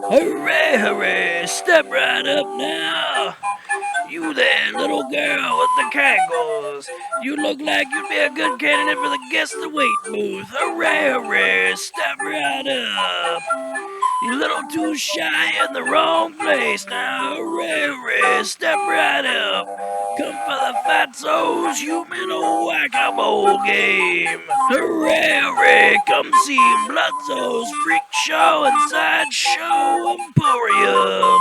Hooray, hooray, step right up now. You there, little girl with the cackles. You look like you'd be a good candidate for the guest of the wait booth. Hooray, hooray, step right up. You're a little too shy in the wrong place now. Hooray, hooray, step right up. Come for the Fatso's human whack-a-mole game. Hooray, hooray, come see Bloodzo's Freak Show and Sideshow Emporium.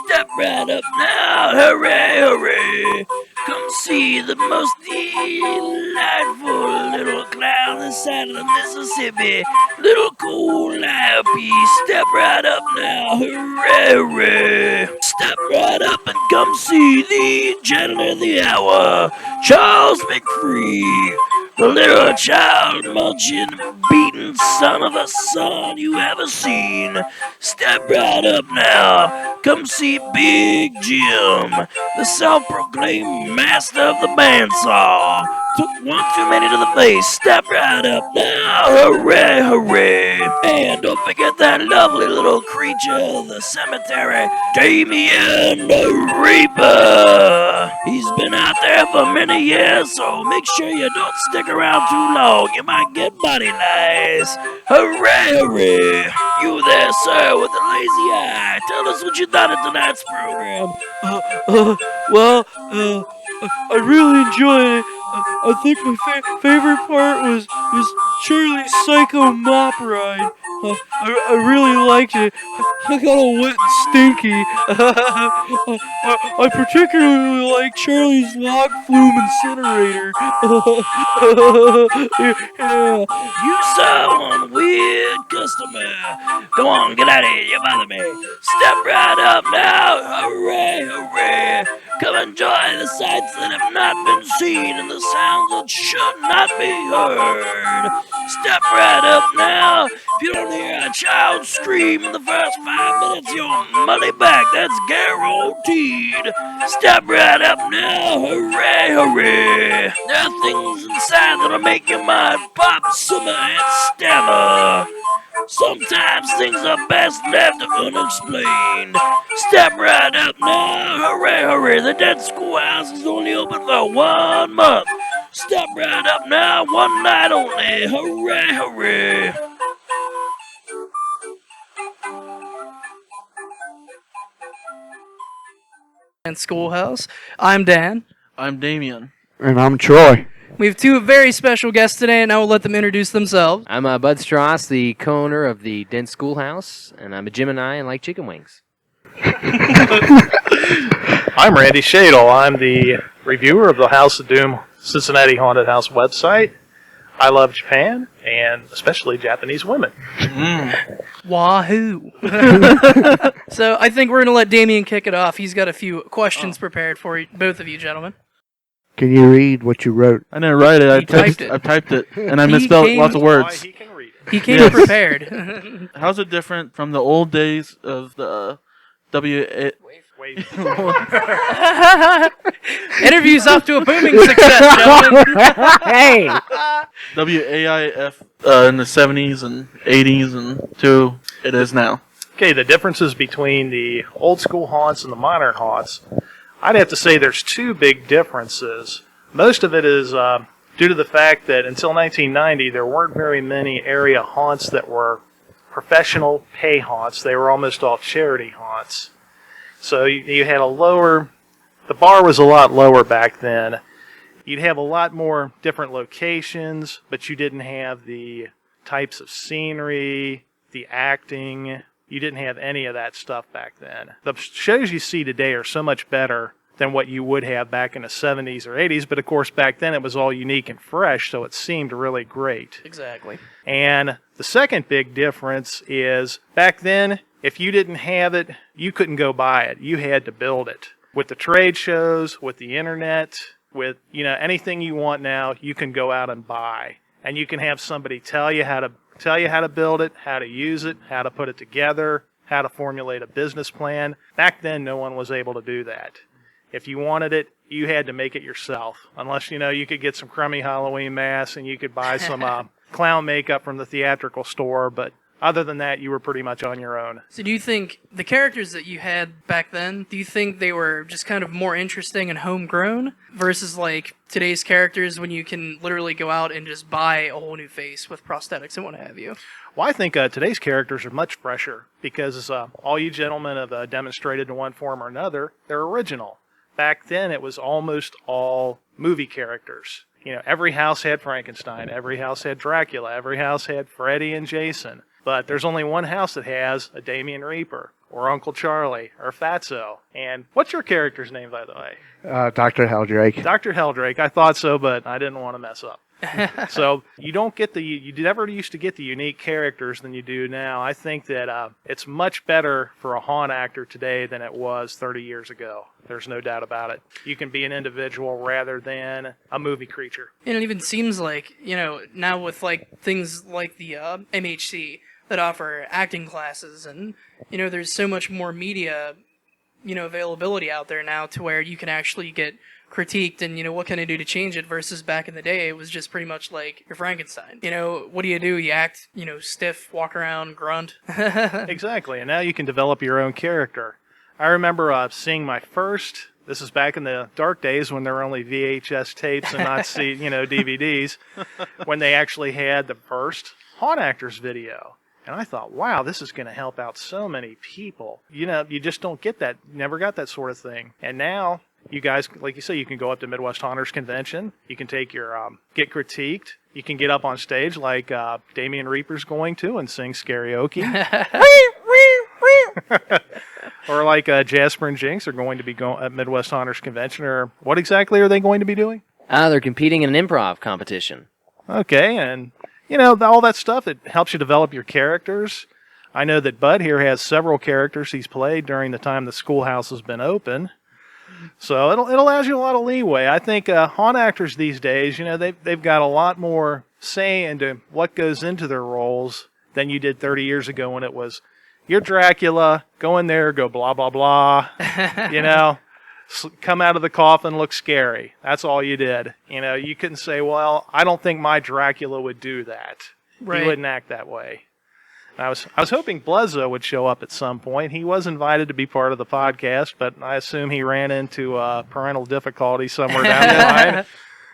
Step right up now, hooray, hooray. Come see the most delightful little clown this side of the Mississippi. Little cool lappy, step right up now, hooray, hooray. Step right up and come see the gentleman of the hour, Charles McFree. The little child munching, beaten son of a son you ever seen. Step right up now. Come see Big Jim, the self-proclaimed master of the bandsaw. Took one too many to the face. Step right up now. Hooray, hooray. And don't forget that lovely little creature of the cemetery, Damien the Reaper. He's been out there for many years, so make sure you don't stick around too long. You might get body lice. Hooray, hooray. You there, sir, with the lazy eye. Tell us what you thought of tonight's program. I really enjoyed it. I think my favorite part was Charlie's psycho mop ride. I really liked it. I got all wet and stinky. I particularly like Charlie's log flume incinerator. Yeah. You saw one weird customer. Go on, get out of here, you bother me. Step right up now. Hooray, hooray. Come enjoy the sights that have not been seen and the sounds that should not be heard. Step right up now. If you don't hear a child scream in the first 5 minutes, your money back. That's guaranteed. Step right up now. Hooray, hooray. There are things inside that'll make your mind pop, simmer, and stammer. Sometimes things are best left unexplained. Step right up now. Hooray, hooray. The Dent Schoolhouse is only open for 1 month. Step right up now. One night only. Hooray, hooray. Dent Schoolhouse. I'm Dan. I'm Damien. And I'm Troy. We have two very special guests today, and I will let them introduce themselves. I'm Bud Stross, the co-owner of the Dent Schoolhouse, and I'm a Gemini and like chicken wings. I'm Randy Schadel. I'm the reviewer of the House of Doom Cincinnati Haunted House website. I love Japan, and especially Japanese women. Wahoo! So I think we're going to let Damien kick it off. He's got a few questions prepared for you, both of you gentlemen. Can you read what you wrote? I didn't write it. I typed it. I typed it, and I He misspelled came- lots of Why words. he can read it. He came Yes. prepared. How's it different from the old days of the Wait. Interview's off to a booming success, gentlemen. Hey! WAIF in the 70s and 80s and to it is now? Okay, the differences between the old school haunts and the modern haunts. I'd have to say there's two big differences. Most of it is due to the fact that until 1990, there weren't very many area haunts that were professional pay haunts. They were almost all charity haunts. So you had the bar was a lot lower back then. You'd have a lot more different locations, but you didn't have the types of scenery, the acting. You didn't have any of that stuff back then. The shows you see today are so much better than what you would have back in the 70s or 80s, but of course back then it was all unique and fresh, so it seemed really great. Exactly. And the second big difference is back then, if you didn't have it, you couldn't go buy it. You had to build it. With the trade shows, with the internet, with anything you want now, you can go out and buy. And you can have somebody tell you how to build it, how to use it, how to put it together, how to formulate a business plan. Back then, no one was able to do that. If you wanted it, you had to make it yourself. Unless, you could get some crummy Halloween masks and you could buy some clown makeup from the theatrical store. But Other than that, you were pretty much on your own. So do you think the characters that you had back then, do you think they were just kind of more interesting and homegrown versus like today's characters when you can literally go out and just buy a whole new face with prosthetics and what have you? Well, I think today's characters are much fresher because all you gentlemen have demonstrated in one form or another, they're original. Back then, it was almost all movie characters. You know, every house had Frankenstein, every house had Dracula, every house had Freddy and Jason. But there's only one house that has a Damien Reaper, or Uncle Charlie, or Fatso. And what's your character's name, by the way? Dr. Heldrake. Dr. Heldrake. I thought so, but I didn't want to mess up. So you don't get you never used to get the unique characters than you do now. I think that it's much better for a haunt actor today than it was 30 years ago. There's no doubt about it. You can be an individual rather than a movie creature. And it even seems like, you know, now with like things like the MHC that offer acting classes and, you know, there's so much more media, you know, availability out there now to where you can actually get critiqued and, you know, what can I do to change it versus back in the day it was just pretty much like you're Frankenstein. You know, what do? You act, you know, stiff, walk around, grunt. Exactly, and now you can develop your own character. I remember seeing my first, this is back in the dark days when there were only VHS tapes and not DVDs, when they actually had the first Haunt Actors video. And I thought, wow, this is going to help out so many people. You know, you just don't get that, never got that sort of thing. And now, you guys, like you say, you can go up to Midwest Haunters Convention. You can take your, get critiqued. You can get up on stage like Damien Reaper's going to and sing karaoke. Or like Jasper and Jinx are going to be going at Midwest Haunters Convention. Or what exactly are they going to be doing? They're competing in an improv competition. Okay, and you know, all that stuff, it helps you develop your characters. I know that Bud here has several characters he's played during the time the schoolhouse has been open. So it allows you a lot of leeway. I think haunt actors these days, you know, they've got a lot more say into what goes into their roles than you did 30 years ago when it was, you're Dracula, go in there, go blah, blah, blah, you know. Come out of the coffin, look scary. That's all you did. You know, you couldn't say, well, I don't think my Dracula would do that. Right. He wouldn't act that way. I was hoping Bluzzo would show up at some point. He was invited to be part of the podcast, but I assume he ran into parental difficulty somewhere down the line.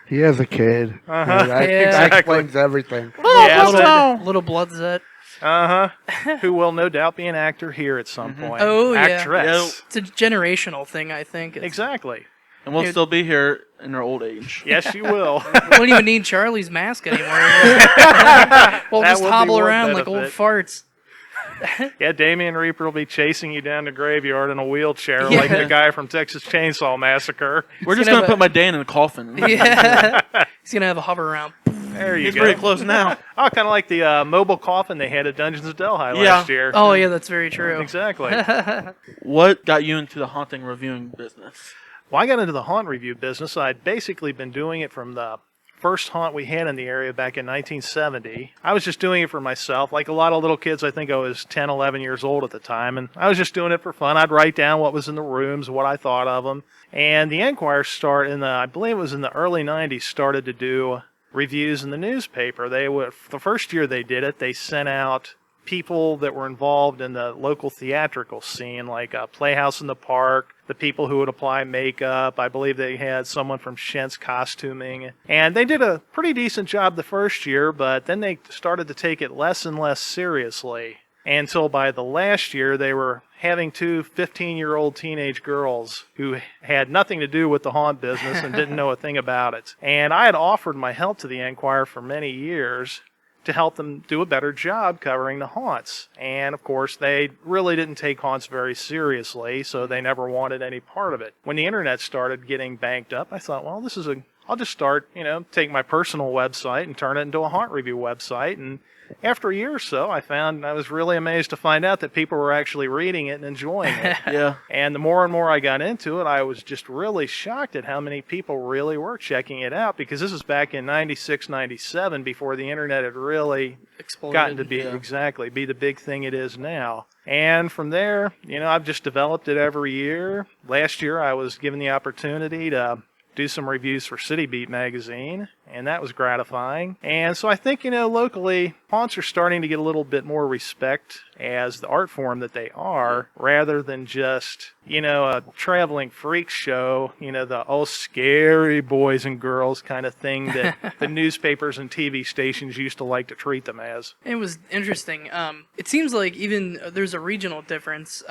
He has a kid. Uh-huh. That Exactly. explains everything. Little Bloodzet. Uh-huh. Who will no doubt be an actor here at some point. Oh, yeah. Actress. It's a generational thing, I think. Exactly. And we'll Dude. still be here in our old age. Yes, you will. We don't even need Charlie's mask anymore. We'll That just would be hobble one around like old benefit. farts. Yeah, Damien Reaper will be chasing you down the graveyard in a wheelchair Yeah. like the guy from Texas Chainsaw Massacre. We're just gonna going to have put my Dan in a coffin. Yeah. He's going to have a hover around. There you He's go. pretty close now. Oh, kind of like the mobile coffin they had at Dungeons of Delhi Yeah. last year. Oh, yeah, that's very true. Exactly. What got you into the haunting reviewing business? Well, I got into the haunt review business. I'd basically been doing it from the first haunt we had in the area back in 1970. I was just doing it for myself. Like a lot of little kids, I think I was 10, 11 years old at the time, and I was just doing it for fun. I'd write down what was in the rooms, what I thought of them. And the Enquirer I believe it was in the early 90s, started to do reviews in the newspaper. The first year they did it, they sent out people that were involved in the local theatrical scene, like Playhouse in the Park, the people who would apply makeup. I believe they had someone from Shent's Costuming. And they did a pretty decent job the first year, but then they started to take it less and less seriously. Until by the last year, they were having two 15-year-old teenage girls who had nothing to do with the haunt business and didn't know a thing about it. And I had offered my help to the Enquirer for many years to help them do a better job covering the haunts. And of course, they really didn't take haunts very seriously, so they never wanted any part of it. When the internet started getting banked up, I thought, well, I'll just start, take my personal website and turn it into a haunt review website. And after a year or so, I was really amazed to find out that people were actually reading it and enjoying it. Yeah. And the more and more I got into it, I was just really shocked at how many people really were checking it out, because this is back in 96, 97, before the internet had really Exploded. gotten to be Yeah. be the big thing it is now. And from there, I've just developed it every year. Last year, I was given the opportunity to do some reviews for City Beat magazine, and that was gratifying. And so I think, locally, haunts are starting to get a little bit more respect as the art form that they are, rather than just, a traveling freak show, the scary boys and girls kind of thing that the newspapers and TV stations used to like to treat them as. It was interesting. It seems like even there's a regional difference.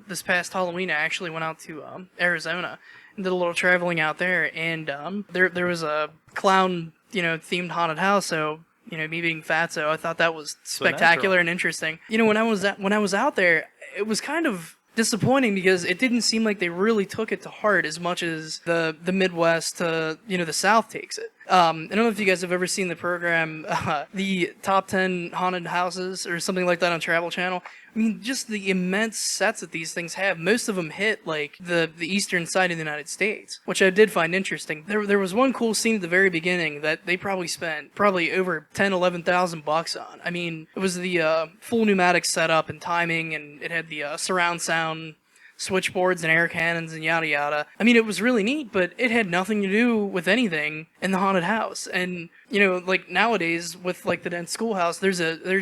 This past Halloween, I actually went out to Arizona and did a little traveling out there, and there was a clown, themed haunted house. So, me being fatso, I thought that was spectacular and interesting. When I was out there, it was kind of disappointing because it didn't seem like they really took it to heart as much as the Midwest to the South takes it. I don't know if you guys have ever seen the program, the Top 10 Haunted Houses or something like that on Travel Channel. I mean, just the immense sets that these things have. Most of them hit like the eastern side of the United States, which I did find interesting. There was one cool scene at the very beginning that they probably spent over $10,000-11,000 on. I mean, it was the full pneumatic setup and timing, and it had the surround sound switchboards and air cannons and yada yada. I mean, it was really neat, but it had nothing to do with anything in the haunted house. And like nowadays with like the Dent Schoolhouse, there's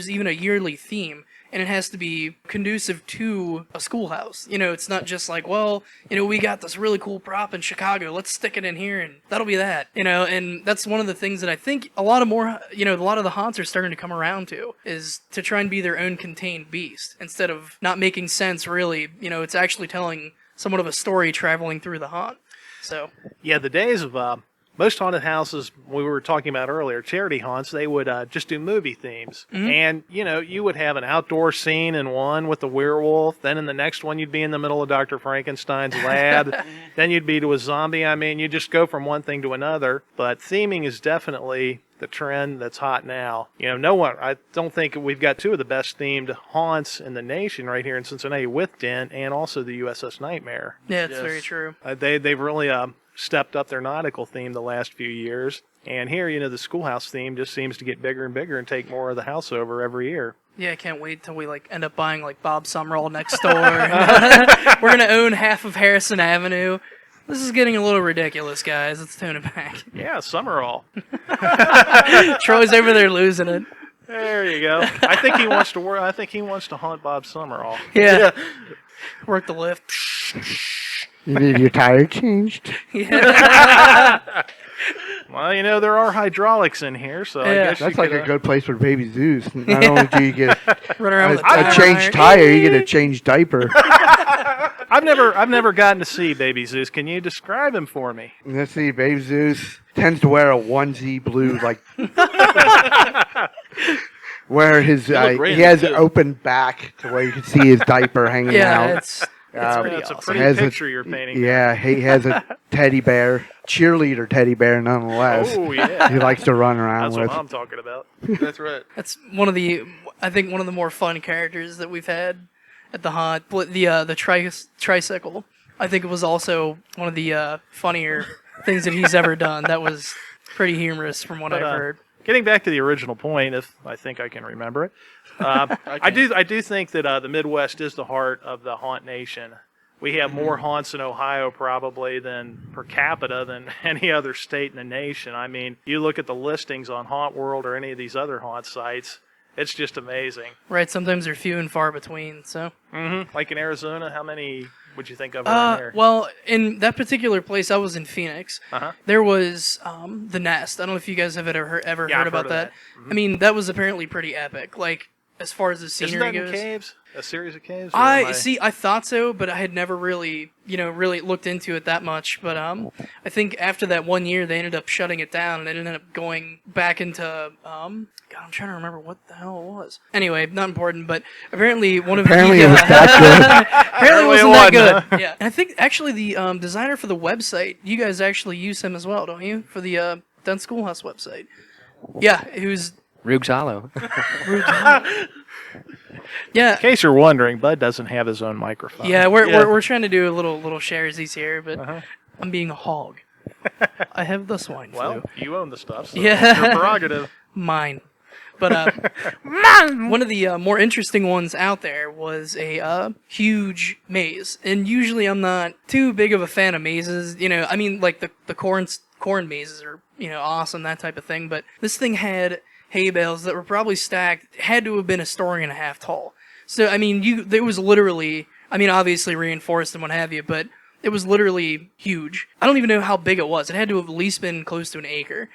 even a yearly theme, and it has to be conducive to a schoolhouse. It's not just like, we got this really cool prop in Chicago, let's stick it in here and that'll be that. And that's one of the things that I think a lot of the haunts are starting to come around to, is to try and be their own contained beast instead of not making sense really. It's actually telling somewhat of a story traveling through the haunt. So yeah, the days of most haunted houses we were talking about earlier, charity haunts, they would just do movie themes. Mm-hmm. And, you would have an outdoor scene in one with the werewolf. Then in the next one, you'd be in the middle of Dr. Frankenstein's lab. Then you'd be to a zombie. I mean, you just go from one thing to another. But theming is definitely the trend that's hot now. I don't think we've got two of the best themed haunts in the nation right here in Cincinnati with Dent and also the USS Nightmare. Yeah, it's very true. They've really stepped up their nautical theme the last few years. And here, the schoolhouse theme just seems to get bigger and bigger and take more of the house over every year. Yeah, I can't wait till we end up buying Bob Summerall next door. We're going to own half of Harrison Avenue. This is getting a little ridiculous, guys. Let's tone it back. Yeah, Summerall. Troy's over there losing it. There you go. I think he wants to work. I think he wants to haunt Bob Summerall. Yeah. Work the lift. You need your tire changed? Yeah. Well, there are hydraulics in here, so I guess that's like a good place for baby Zeus. Not only do you get Run around with a changed tire, you get a changed diaper. I've never gotten to see baby Zeus. Can you describe him for me? Let's see, baby Zeus tends to wear a onesie blue, where his he has an open back to where you can see his diaper hanging out. It's pretty That's awesome. a pretty picture you're painting. Yeah, he has a teddy bear, cheerleader teddy bear nonetheless. Oh, yeah. He likes to run around That's with. what I'm talking about. That's right. That's one of the more fun characters that we've had at the haunt. The tricycle, I think it was also one of the funnier things that he's ever done. That was pretty humorous from what I've heard. Getting back to the original point, if I think I can remember it, I do think that the Midwest is the heart of the haunt nation. We have more haunts in Ohio probably than per capita than any other state in the nation. I mean, you look at the listings on Haunt World or any of these other haunt sites, it's just amazing. Right, sometimes they're few and far between. So, like in Arizona, how many would you think of around there? Well, in that particular place, I was in Phoenix. There was the Nest. I don't know if you guys have ever heard about that. Mm-hmm. I mean, that was apparently pretty epic. As far as the scenery goes. Isn't that in caves? A series of caves? I thought so, but I had never really looked into it that much. But I think after that 1 year, they ended up shutting it down, and it ended up going back into God, I'm trying to remember what the hell it was. Anyway, not important, but apparently it was that good. Apparently it wasn't that good. Huh? Yeah, and I think actually the designer for the website, you guys actually use him as well, don't you? For the Dent Schoolhouse website. Yeah, who's Roogs Hollow. Yeah. In case you're wondering, Bud doesn't have his own microphone. Yeah, we're trying to do a little sharesies here, but I'm being a hog. I have the swine flu. Well, you own the stuff, so Yeah. it's your prerogative. Mine. But one of the more interesting ones out there was a huge maze. And usually I'm not too big of a fan of mazes. You know, I mean, like the corn mazes are, you know, awesome, that type of thing. But this thing had hay bales that were probably stacked, had to have been a story and a half tall. So, I mean, there was literally, I mean, obviously reinforced and what have you, but it was literally huge. I don't even know how big it was. It had to have at least been close to an acre.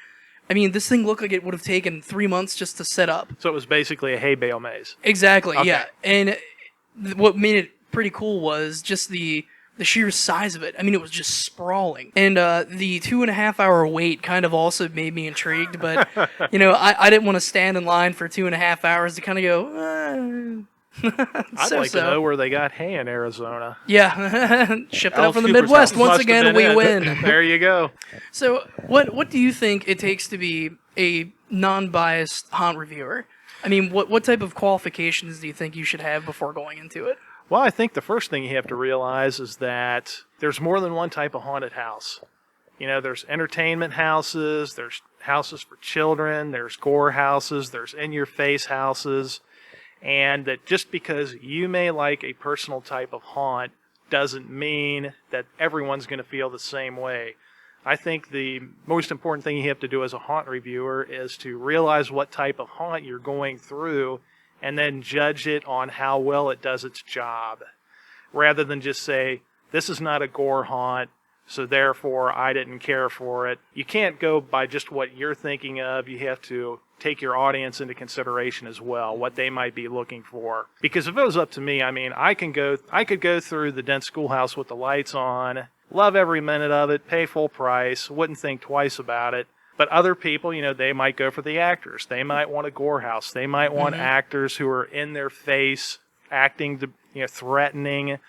I mean, this thing looked like it would have taken 3 months just to set up. So it was basically a hay bale maze. Exactly, Okay. yeah. And what made it pretty cool was just the sheer size of it. I mean, it was just sprawling. And the 2.5 hour wait kind of also made me intrigued, but, you know, I didn't want to stand in line for 2.5 hours to kind of go, I'd like to know where they got hay in Arizona. Yeah, shipped it up Alice from the Cooper's Midwest. house. Once Must have again, been we it. win. There you go. So, what do you think it takes to be a non-biased haunt reviewer? I mean, what type of qualifications do you think you should have before going into it? Well, I think the first thing you have to realize is that there's more than one type of haunted house. You know, there's entertainment houses, there's houses for children, there's gore houses, there's in-your-face houses, and that just because you may like a personal type of haunt doesn't mean that everyone's going to feel the same way. I think the most important thing you have to do as a haunt reviewer is to realize what type of haunt you're going through and then judge it on how well it does its job, rather than just say, this is not a gore haunt, so therefore I didn't care for it. You can't go by just what you're thinking of. You have to take your audience into consideration as well, what they might be looking for. Because if it was up to me, I mean, I could go through the Dent Schoolhouse with the lights on, love every minute of it, pay full price, wouldn't think twice about it. But other people, you know, they might go for the actors. They might want a gore house. They might want actors who are in their face, acting, threatening.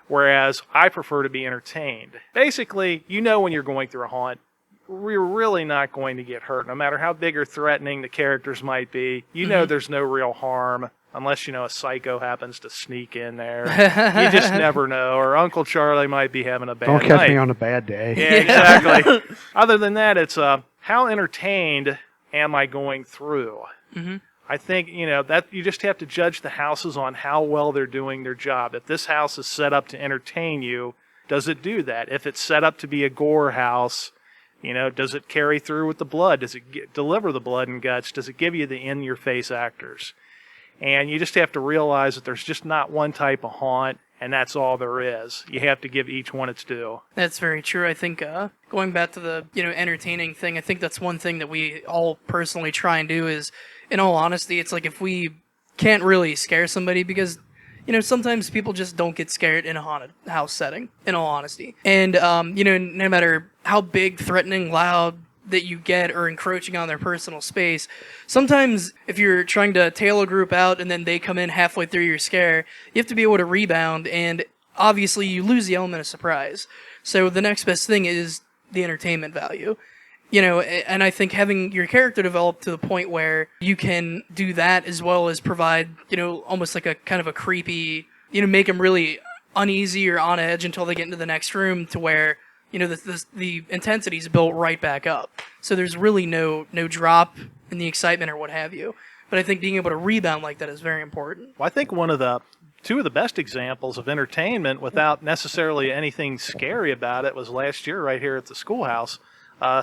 Whereas I prefer to be entertained. Basically, you know when you're going through a haunt, you're really not going to get hurt. No matter how big or threatening the characters might be, you know there's no real harm. Unless, you know, a psycho happens to sneak in there. You just never know. Or Uncle Charlie might be having a bad night. Don't catch me on a bad day. Yeah, exactly. Other than that, it's how entertained am I going through? Mm-hmm. I think, you know, that you just have to judge the houses on how well they're doing their job. If this house is set up to entertain you, does it do that? If it's set up to be a gore house, you know, does it carry through with the blood? Does it deliver the blood and guts? Does it give you the in-your-face actors? And you just have to realize that there's just not one type of haunt, and that's all there is. You have to give each one its due. That's very true. I think going back to the, you know, entertaining thing, I think that's one thing that we all personally try and do is, in all honesty, it's like if we can't really scare somebody, because, you know, sometimes people just don't get scared in a haunted house setting, in all honesty. And, you know, no matter how big, threatening, loud that you get or encroaching on their personal space, sometimes if you're trying to tail a group out and then they come in halfway through your scare, you have to be able to rebound, and obviously you lose the element of surprise. So the next best thing is the entertainment value. You know, and I think having your character develop to the point where you can do that as well as provide, you know, almost like a kind of a creepy, you know, make them really uneasy or on edge until they get into the next room, to where, you know, the intensity is built right back up. So there's really no drop in the excitement or what have you. But I think being able to rebound like that is very important. Well, I think two of the best examples of entertainment without necessarily anything scary about it was last year right here at the schoolhouse.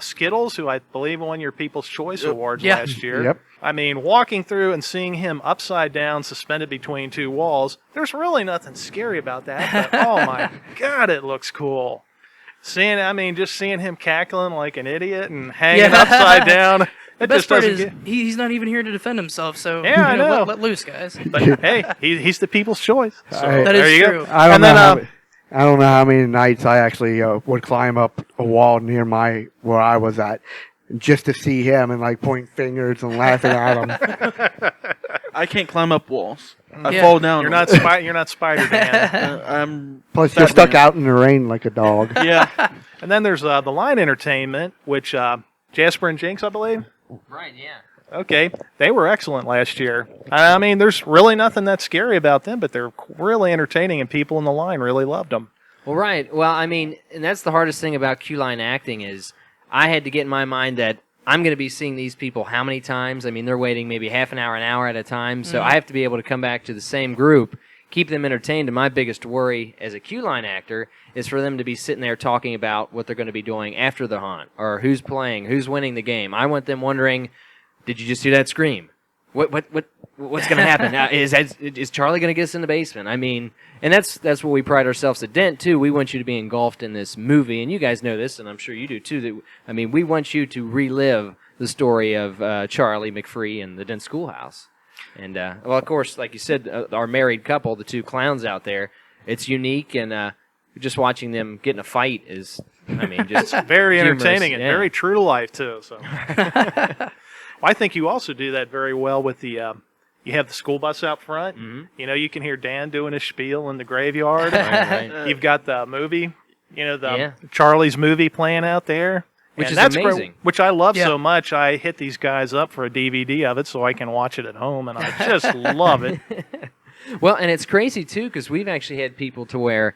Skittles, who I believe won your People's Choice Awards last year. Yep. I mean, walking through and seeing him upside down, suspended between two walls, there's really nothing scary about that. But, oh my God, it looks cool. Just seeing him cackling like an idiot and hanging upside down. The best part is he's not even here to defend himself, so yeah, I know. Let loose, guys. But hey, he's the people's choice. So that is true. I don't know how many nights I actually would climb up a wall near where I was at, just to see him and like point fingers and laughing at him. I can't climb up walls. I fall down. You're not Spider-Man. Plus, you're stuck out in the rain like a dog. Yeah. And then there's the line entertainment, which Jasper and Jinx, I believe. Right, yeah. Okay, they were excellent last year. I mean, there's really nothing that scary about them, but they're really entertaining, and people in the line really loved them. Well, right. Well, I mean, and that's the hardest thing about Q-line acting is I had to get in my mind that I'm going to be seeing these people how many times? I mean, they're waiting maybe half an hour at a time. So I have to be able to come back to the same group, keep them entertained. And my biggest worry as a queue line actor is for them to be sitting there talking about what they're going to be doing after the haunt, or who's playing, who's winning the game. I want them wondering, did you just hear that scream? What's going to happen? Is Charlie going to get us in the basement? I mean, and that's what we pride ourselves at Dent too. We want you to be engulfed in this movie, and you guys know this, and I'm sure you do too. We want you to relive the story of Charlie McFree and the Dent Schoolhouse. And well, of course, like you said, our married couple, the two clowns out there, it's unique, and just watching them get in a fight is, just very humorous. entertaining and very true to life too. So. Well, I think you also do that very well with the. You have the school bus out front. Mm-hmm. You can hear Dan doing his spiel in the graveyard. Right. You've got the movie. Charlie's movie playing out there, which is amazing. Great, which I love so much. I hit these guys up for a DVD of it so I can watch it at home, and I just love it. Well, and it's crazy too because we've actually had people to where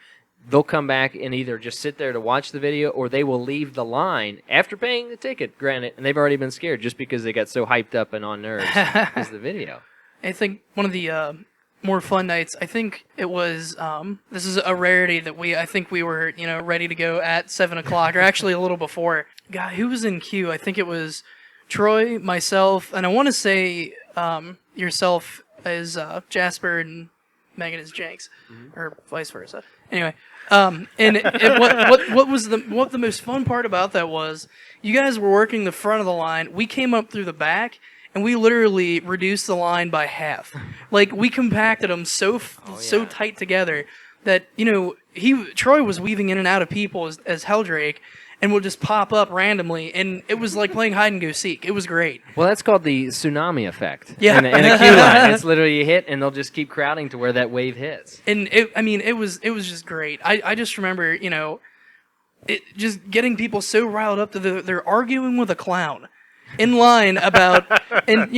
they'll come back and either just sit there to watch the video, or they will leave the line after paying the ticket, granted, and they've already been scared just because they got so hyped up and on nerves as the video. I think one of the more fun nights, I think it was, this is a rarity that I think we were, ready to go at 7 o'clock, or actually a little before. God, who was in queue? I think it was Troy, myself, and I want to say yourself as Jasper and Megan as Jenks, or vice versa. Anyway, and what the most fun part about that was, you guys were working the front of the line. We came up through the back, and we literally reduced the line by half. Like, we compacted them so tight together that Troy was weaving in and out of people as Helldrake, and would just pop up randomly, and it was like playing hide and go seek. It was great. Well, that's called the tsunami effect. Yeah, in a queue line, it's literally you hit, and they'll just keep crowding to where that wave hits. And it was just great. I just remember it just getting people so riled up that they're arguing with a clown in line about, and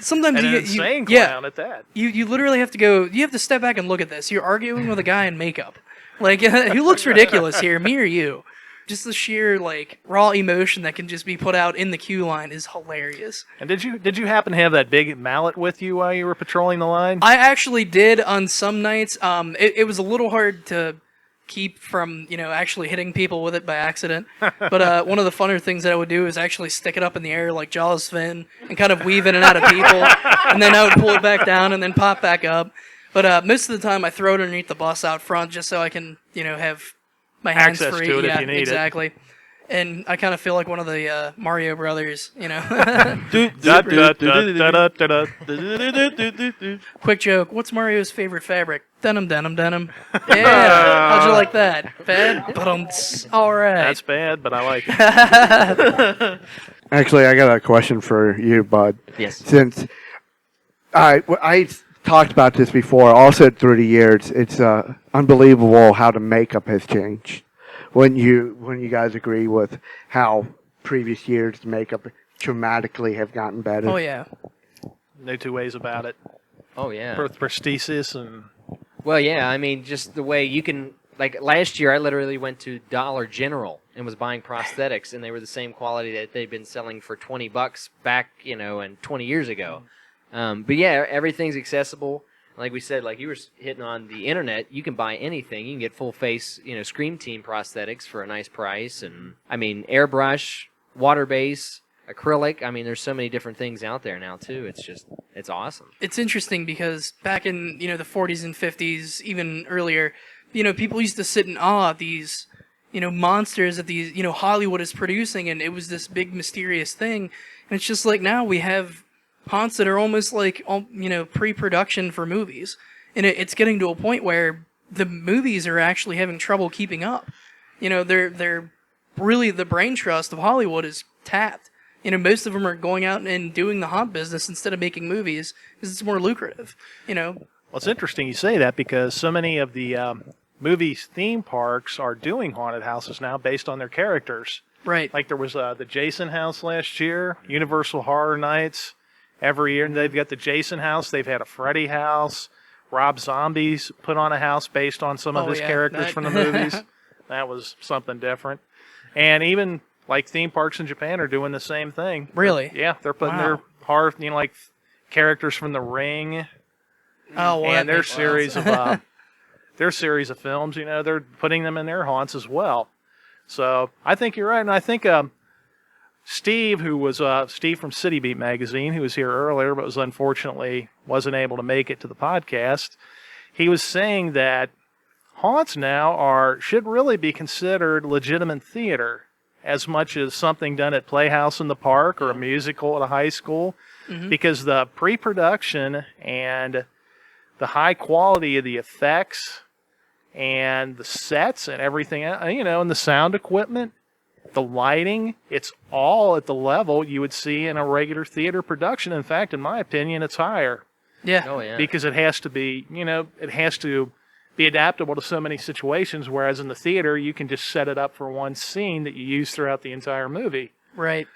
sometimes an insane clown at that. You literally have to go. You have to step back and look at this. You're arguing with a guy in makeup. Like, who looks ridiculous here, me or you? Just the sheer raw emotion that can just be put out in the queue line is hilarious. And did you happen to have that big mallet with you while you were patrolling the line? I actually did on some nights. It was a little hard to keep from actually hitting people with it by accident. But one of the funner things that I would do is actually stick it up in the air like Jaws Finn and kind of weave in and out of people, and then I would pull it back down and then pop back up. But most of the time I throw it underneath the bus out front just so I can have my hands access free. to it yeah, if you need exactly. It. And I kind of feel like one of the Mario Brothers, Quick joke. What's Mario's favorite fabric? Denim, denim, denim. Yeah. How'd you like that? Bad? All right. That's bad, but I like it. Actually, I got a question for you, Bud. Yes. Since I talked about this before, also through the years, it's unbelievable how the makeup has changed. When you guys agree with how previous years the makeup dramatically have gotten better. Oh yeah. No two ways about it. Oh yeah. Prosthesis and. Well, yeah. Just the way you can. Like last year, I literally went to Dollar General and was buying prosthetics, and they were the same quality that they'd been selling for $20 back, and 20 years ago. But yeah, everything's accessible. Like we said, like you were hitting on the internet, you can buy anything. You can get full face, Scream Team prosthetics for a nice price. And airbrush, water base, acrylic. There's so many different things out there now too. It's awesome. It's interesting because back in, the 40s and 50s, even earlier, people used to sit in awe of these, monsters that these, Hollywood is producing. And it was this big mysterious thing. And it's just like now we have haunts that are almost like pre-production for movies, and it's getting to a point where the movies are actually having trouble keeping up. They're really, the brain trust of Hollywood is tapped. Most of them are going out and doing the haunt business instead of making movies because it's more lucrative. Well, it's interesting you say that because so many of the movie theme parks are doing haunted houses now based on their characters. Right. Like there was the Jason house last year, Universal Horror Nights. Every year, and they've got the Jason house. They've had a Freddy house. Rob Zombie's put on a house based on some of his characters from the movies. That was something different. And even like theme parks in Japan are doing the same thing. Really? Yeah, they're putting Wow. their horror, like characters from The Ring Oh, well, and that their makes series sense. of their series of films. They're putting them in their haunts as well. So I think you're right, and I think Steve, who was Steve from City Beat magazine, who was here earlier, but was unfortunately wasn't able to make it to the podcast. He was saying that haunts now should really be considered legitimate theater as much as something done at Playhouse in the Park or a musical at a high school, because the pre-production and the high quality of the effects and the sets and everything, and the sound equipment, the lighting, it's all at the level you would see in a regular theater production. In fact, in my opinion, it's higher. Yeah. Oh yeah. Because it has to be, it has to be adaptable to so many situations, whereas in the theater, you can just set it up for one scene that you use throughout the entire movie. Right.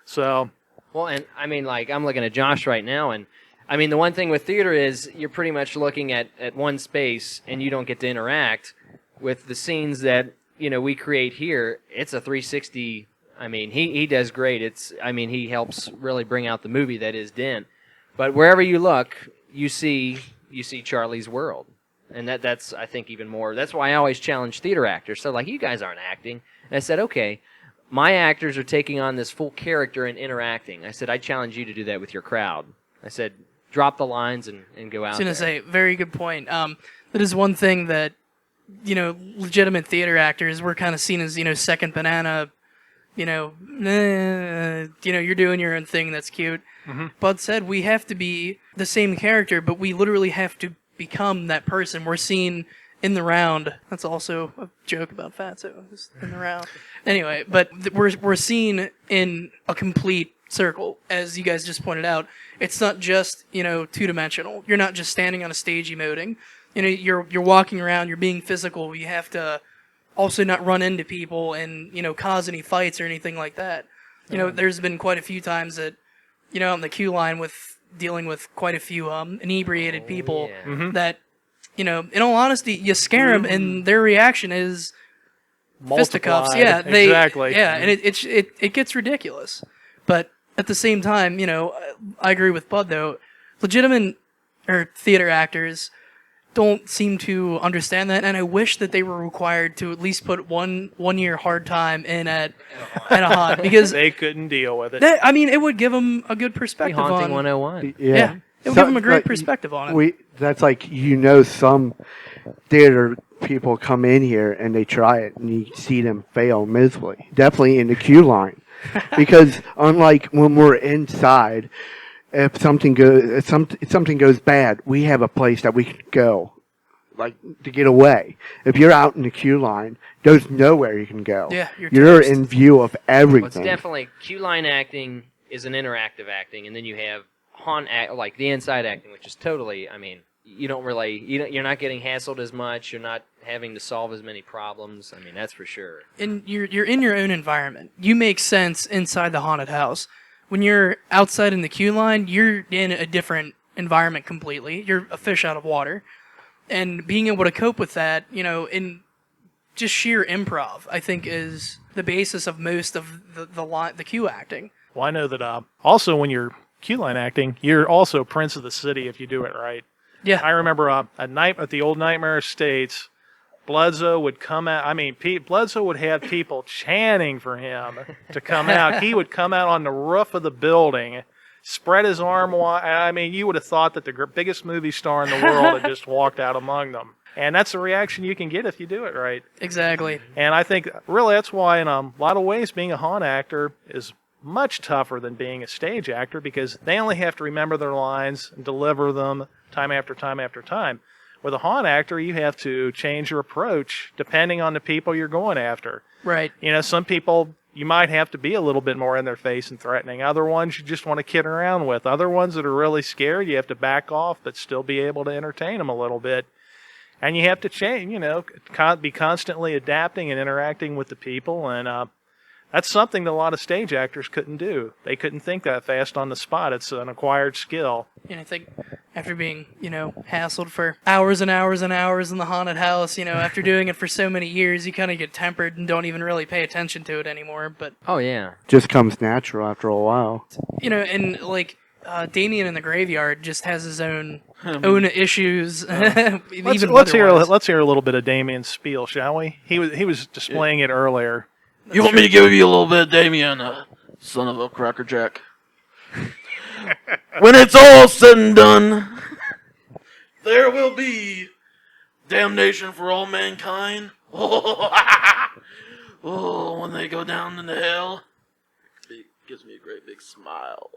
So, Well, and I mean, like, I'm looking at Josh right now, and I mean, the one thing with theater is you're pretty much looking at one space, and you don't get to interact with the scenes that, we create here. It's a 360. I mean, he does great. He helps really bring out the movie that is Dent. But wherever you look, you see Charlie's world. And that's, I think, even more. That's why I always challenge theater actors. So, like, you guys aren't acting. And I said, okay, my actors are taking on this full character and interacting. I said, I challenge you to do that with your crowd. I said, drop the lines and go out I was there. going to say, very good point. That is one thing that, legitimate theater actors, we're kind of seen as, second banana, you're doing your own thing, that's cute. Bud said we have to be the same character, but we literally have to become that person. We're seen in the round. That's also a joke about Fatso, just in the round. Anyway, but we're seen in a complete circle, as you guys just pointed out. It's not just, two-dimensional. You're not just standing on a stage emoting. You're walking around, you're being physical. You have to also not run into people and, cause any fights or anything like that. There's been quite a few times that, on the queue line dealing with quite a few inebriated people that, in all honesty, you scare them and their reaction is fisticuffs. Multiplied. Yeah, Exactly. Yeah, and it gets ridiculous. But at the same time, I agree with Bud though. Legitimate or theater actors don't seem to understand that, and I wish that they were required to at least put one year hard time in at a haunt, because they couldn't deal with it. it would give them a good perspective Haunting on 101. Yeah, it would give them a great perspective on it. That's like, some theater people come in here and they try it and you see them fail miserably. Definitely in the queue line. Because unlike when we're inside, if something goes bad, we have a place that we can go, like, to get away. If you're out in the queue line, there's nowhere you can go. Yeah, you're toast. in view of everything. Well, it's definitely queue line acting is an interactive acting, and then you have haunt like the inside acting, which is totally. I mean, you don't really you're not getting hassled as much. You're not having to solve as many problems. I mean, that's for sure. And you're in your own environment. You make sense inside the haunted house. When you're outside in the queue line, you're in a different environment completely. You're a fish out of water. And being able to cope with that, in just sheer improv, I think is the basis of most of the queue acting. Well, I know that also when you're queue line acting, you're also prince of the city if you do it right. Yeah. I remember at night at the old Nightmare Estates, Bloodzo would come out. I mean, Bloodzo would have people chanting for him to come out. He would come out on the roof of the building, spread his arm wide. I mean, you would have thought that the biggest movie star in the world had just walked out among them. And that's the reaction you can get if you do it right. Exactly. And I think, really, that's why in a lot of ways being a haunt actor is much tougher than being a stage actor, because they only have to remember their lines and deliver them time after time after time. With a haunt actor, you have to change your approach depending on the people you're going after. Right. Some people you might have to be a little bit more in their face and threatening. Other ones you just want to kid around with. Other ones that are really scared, you have to back off but still be able to entertain them a little bit. And you have to change, be constantly adapting and interacting with the people. And That's something that a lot of stage actors couldn't do. They couldn't think that fast on the spot. It's an acquired skill. And I think after being, hassled for hours and hours and hours in the haunted house, after doing it for so many years, you kind of get tempered and don't even really pay attention to it anymore. But Oh yeah. Just comes natural after a while. and like Damien in the Graveyard just has his own issues. Let's hear a little bit of Damien's spiel, shall we? He was displaying it earlier. You want me to give you a little bit of Damien, son of a crackerjack? When it's all said and done, there will be damnation for all mankind. Oh, when they go down into hell, it gives me a great big smile.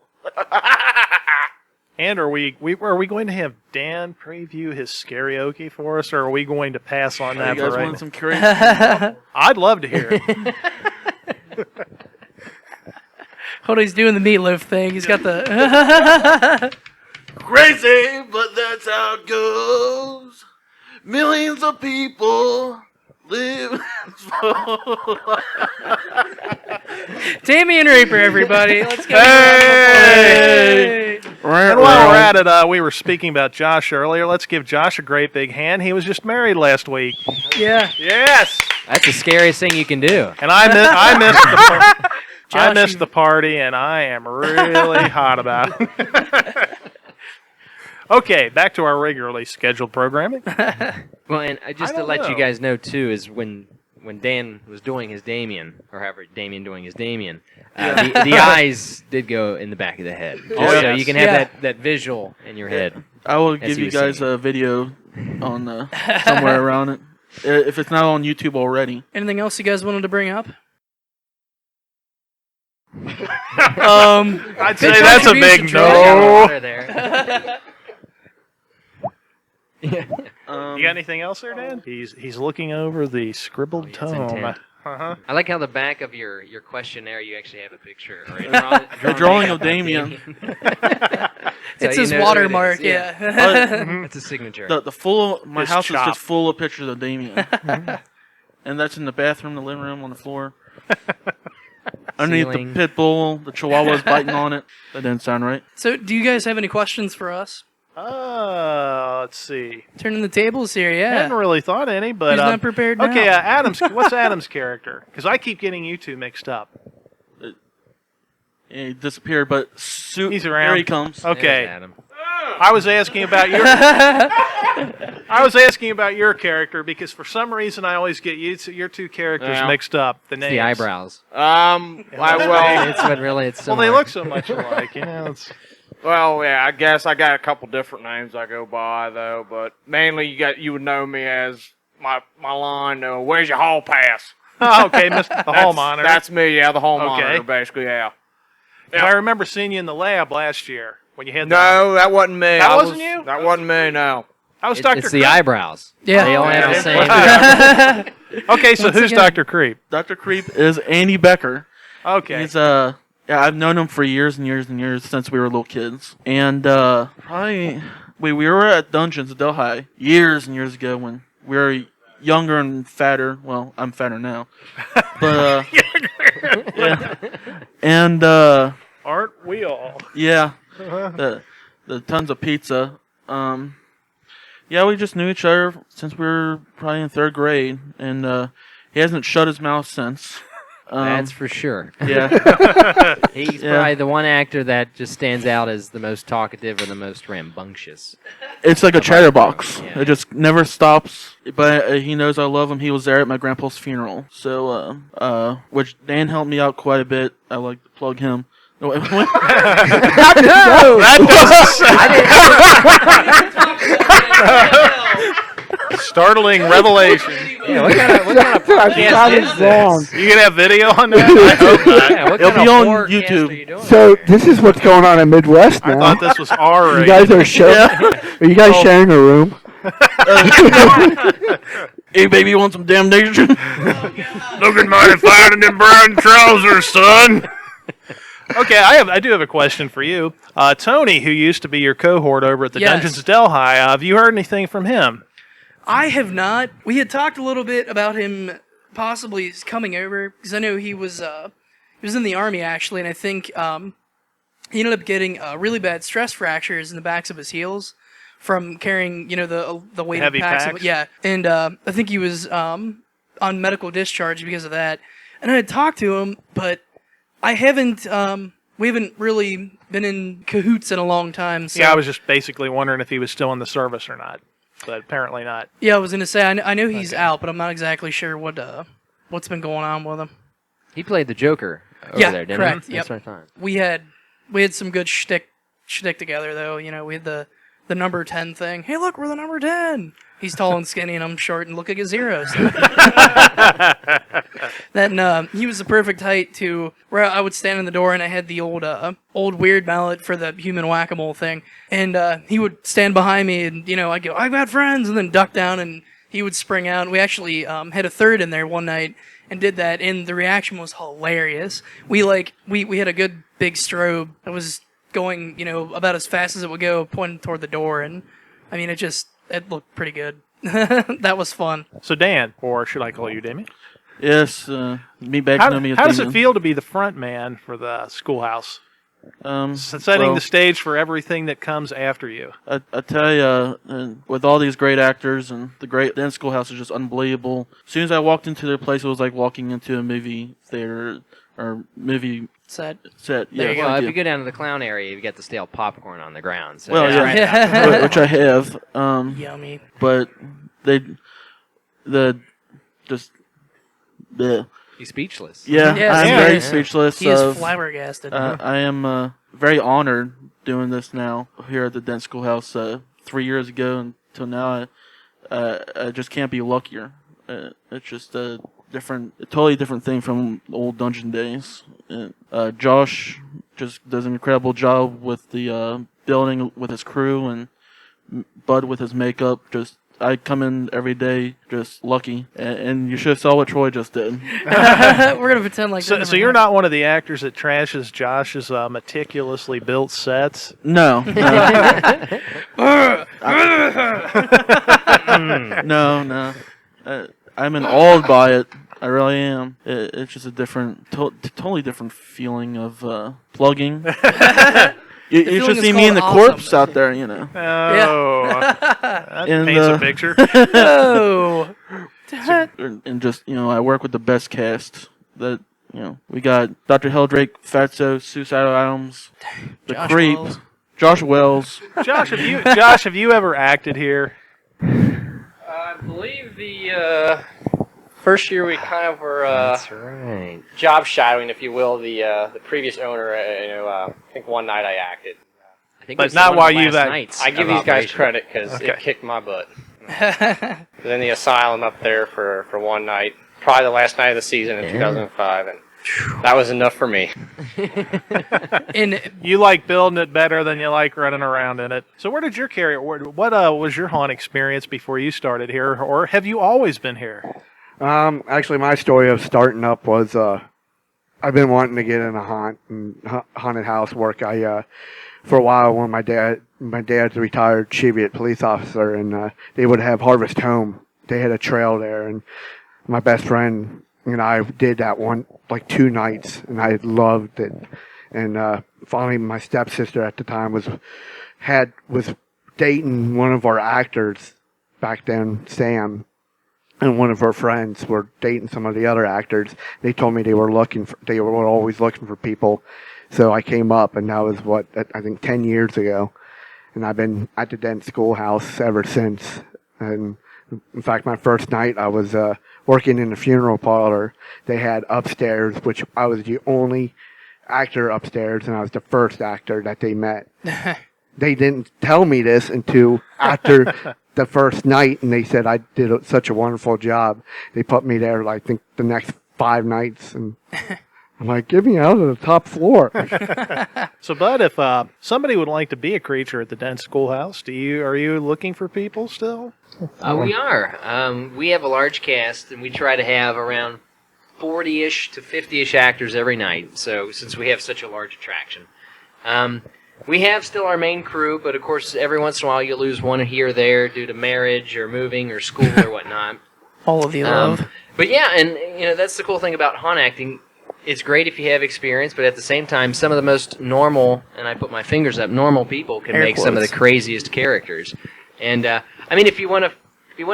And are we going to have Dan preview his karaoke for us, or are we going to pass on that You for guys right want now? some crazy? I'd love to hear it. Hold on, he's doing the meatloaf thing. He's got the... Crazy, but that's how it goes. Millions of people live. Damien Raper, everybody. Let's go. Hey! And while we're at it, we were speaking about Josh earlier. Let's give Josh a great big hand. He was just married last week. Yeah. Yes. That's the scariest thing you can do. And I missed the I missed the party, and I am really hot about it. Okay, back to our regularly scheduled programming. Well, and just to let you guys know too is when Dan was doing his Damien, or however Damien doing his Damien, the eyes did go in the back of the head. So you can have that visual in your head. I will give you guys a video on somewhere around it. If it's not on YouTube already. Anything else you guys wanted to bring up? I'd say that's a big no. You got anything else there, Dan? He's looking over the scribbled tome. I like how the back of your questionnaire you actually have a picture. Or A drawing of Damien. It's his watermark, yeah. It's a signature. My house is just full of pictures of Damien. And that's in the bathroom, the living room, on the floor. Underneath the pit bull, the chihuahua's biting on it. That didn't sound right. So, do you guys have any questions for us? Let's see. Turning the tables here, yeah. I hadn't really thought any, but Who's not prepared now? Okay, what's Adam's character? Because I keep getting you two mixed up. He disappeared, but he's around. Here he comes. Okay. Adam. I was asking about your character because for some reason I always get your two characters mixed up. The names. The eyebrows. Well, It's what really it's well, they look so much alike. well, yeah, I guess I got a couple different names I go by though, but mainly you would know me as my line. Where's your hall pass? Oh, okay, Mr. the hall monitor. That's me. Yeah, the hall monitor, basically. Yeah. I remember seeing you in the lab last year when you had. No, that wasn't me. That wasn't you. That wasn't me. No. I was Dr. It's the eyebrows. Yeah. They all have the same. Okay, so who's Dr. Creep? Dr. Creep is Andy Becker. Okay. He's I've known him for years and years and years since we were little kids. And probably we were at Dungeons at Delhi years and years ago when we were younger and fatter. Well, I'm fatter now. But yeah. And aren't we all? Yeah. The tons of pizza. Yeah, we just knew each other since we were probably in 3rd grade, and he hasn't shut his mouth since. That's for sure. Yeah. He's probably the one actor that just stands out as the most talkative or the most rambunctious. It's like a chatterbox. Yeah. It just never stops. But he knows I love him. He was there at my grandpa's funeral. So, which Dan helped me out quite a bit. I like to plug him. No, wait, what? Startling revelation. Yeah, what kind of podcast is this? You gonna have video on that? I hope not. Yeah, what It'll kind be of on forecast YouTube. are you doing? So this is what's going on in Midwest now. I thought this was R-rated. You guys are Are you guys sharing a room? Hey, baby, you want some damnation? Looking mighty fine in them brown trousers, son. Okay, I do have a question for you. Tony, who used to be your cohort over at the Dungeons of Delhi, have you heard anything from him? I have not. We had talked a little bit about him possibly coming over, because I know he was He was in the Army, actually, and I think he ended up getting really bad stress fractures in the backs of his heels from carrying, the weight Heavy of packs. packs? Yeah, and I think he was on medical discharge because of that. And I had talked to him, but I haven't. We haven't really been in cahoots in a long time. So. Yeah, I was just basically wondering if he was still in the service or not, but apparently not. Yeah, I was gonna say I know he's out, but I'm not exactly sure what's been going on with him. He played the Joker over Yeah, there, didn't correct, he? yep. That's what I thought. We had some good shtick together though. We had the number 10 thing. Hey, look, we're the number 10. He's tall and skinny, and I'm short and look like a 0. So. Then he was the perfect height to where I would stand in the door, and I had the old weird mallet for the human whack-a-mole thing, and he would stand behind me, and I'd go, "I've got friends," and then duck down, and he would spring out. And we actually had a third in there one night and did that, and the reaction was hilarious. We had a good big strobe that was going about as fast as it would go, pointing toward the door, and I mean it looked pretty good. That was fun. So Dan, or should I call you Damien? Yes, me back How, to me. how does it feel to be the front man for the schoolhouse? Setting the stage for everything that comes after you. I tell you, with all these great actors and the great Dent Schoolhouse is just unbelievable. As soon as I walked into their place, it was like walking into a movie theater or movie Set. set. There Yeah, you go. Well, if yeah. you go down to the clown area, you get the stale popcorn on the ground. So Well, that's yeah. right. which I have. Yummy. But just the He's speechless. yeah. Yes, I'm he very is. speechless. He is of- flabbergasted. I am very honored doing this now here at the Dent Schoolhouse. 3 years ago until now, I just can't be luckier. It's just a totally different thing from old dungeon days. Josh just does an incredible job with the building with his crew, and Bud with his makeup. I come in every day just lucky, and you should have saw what Troy just did. We're gonna pretend like that. So you're not one of the actors that trashes Josh's meticulously built sets? No. No. I'm awed by it. I really am. It's just a totally different feeling of plugging. You feeling should is see me in the called corpse awesome. out there, Oh, that And, paints a picture. Oh. and just I work with the best cast. That we got Dr. Heldrake, Fatso, Suicidal Adams, the Josh Creep, Wells. Josh Wells. Josh, have you ever acted here? I believe the first year we kind of were That's right. job shadowing, if you will, the previous owner. I think one night I acted. I think But it was not one of while the you've last had- nights I give of these guys operation. credit because Okay. it kicked my butt. Was in the asylum up there for one night, probably the last night of the season in 2005, and that was enough for me. And You like building it better than you like running around in it. So where did your what was your haunt experience before you started here, or have you always been here? Actually, my story of starting up was I've been wanting to get in a haunted house work. For a while when my dad's a retired Cheviot police officer, and they would have Harvest Home. They had a trail there, and my best friend and I did that like 2 nights, and I loved it. And finally, my stepsister at the time was dating one of our actors back then, Sam, and one of her friends were dating some of the other actors. They told me they were always looking for people. So I came up, and that was I think 10 years ago. And I've been at the Dent Schoolhouse ever since. And in fact, my first night I was working in the funeral parlor. They had upstairs, which I was the only actor upstairs, and I was the first actor that they met. They didn't tell me this until after the first night, and they said I did such a wonderful job. They put me there, I think, the next 5 nights, and I'm like, get me out of the top floor. So, Bud, if somebody would like to be a creature at the Dent Schoolhouse, are you looking for people still? We are. We have a large cast, and we try to have around 40-ish to 50-ish actors every night. So, since we have such a large attraction, we have still our main crew, but of course, every once in a while, you lose one here or there due to marriage or moving or school or whatnot. all of the above. But yeah, and that's the cool thing about haunt acting. it's great if you have experience, but at the same time, some of the most normal, and I put my fingers up, normal people can Air make some of the quotes. craziest characters. And I mean, if you want to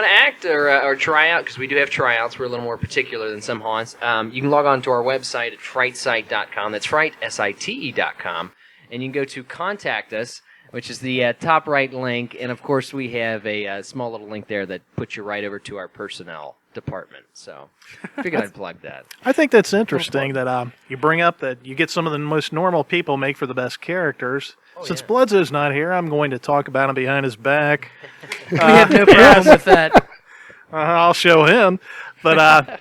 act or try out, because we do have tryouts, we're a little more particular than some haunts. You can log on to our website at frightsite.com. That's frightsite.com, and you can go to Contact Us, which is the top right link, and of course we have a small little link there that puts you right over to our personnel department. So, figured I'd plug that. I think that's interesting that you bring up that you get some of the most normal people make for the best characters. Since Bloodzo's not here, I'm going to talk about him behind his back. We have no problem with that. I'll show him. But,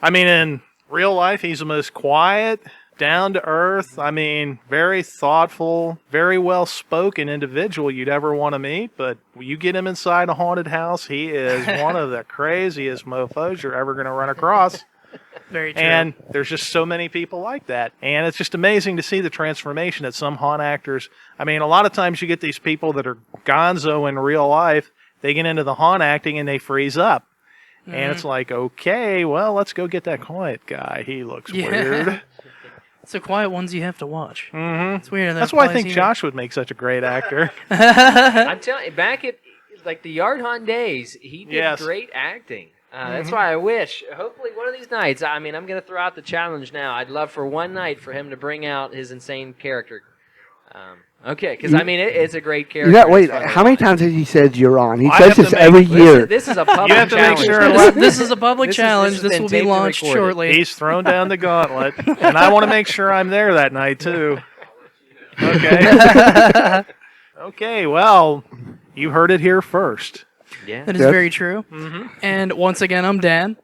I mean, in real life, he's the most quiet, down to earth, I mean, very thoughtful, very well-spoken individual you'd ever want to meet. But when you get him inside a haunted house, he is one of the craziest mofos you're ever going to run across. Very true. And there's just so many people like that. And it's just amazing to see the transformation that some haunt actors, I mean, a lot of times you get these people that are gonzo in real life, they get into the haunt acting and they freeze up. Mm-hmm. And it's like, okay, well, let's go get that quiet guy. He looks weird. It's the quiet ones you have to watch. Mm-hmm. It's weird. That's why I think Josh would make such a great actor. I'm telling you, back at like the Yard Hunt days, he did great acting. That's why I wish, hopefully one of these nights, I mean, I'm going to throw out the challenge now. I'd love for one night for him to bring out his insane character. Okay, because I mean, it's a great character. Yeah, wait, how many times has he said you're on? He I says have to this make- every year. This is a public You have to make challenge. sure This is a public challenge. This This has will been be taped and launched recorded. shortly. He's thrown down the gauntlet, and I want to make sure I'm there that night, too. Okay. Okay, well, you heard it here first. Yeah. That is very true. Mm-hmm. And once again, I'm Dan.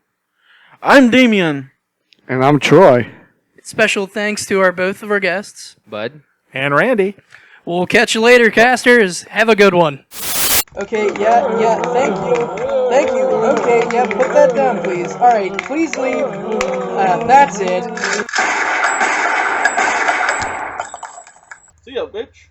I'm Damien. And I'm Troy. Special thanks to both of our guests. Bud. And Randy. We'll catch you later, casters. Have a good one. Okay, yeah, thank you. Okay, yeah, put that down, please. All right, please leave. That's it. See ya, bitch.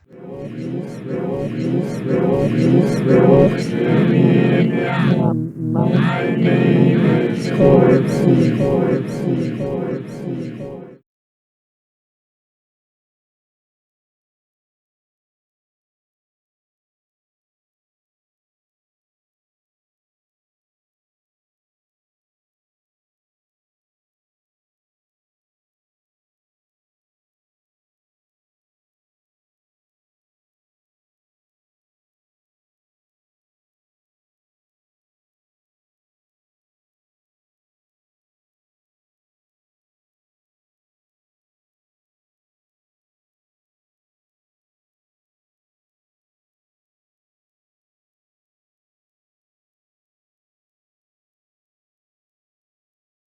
My name is Corpse.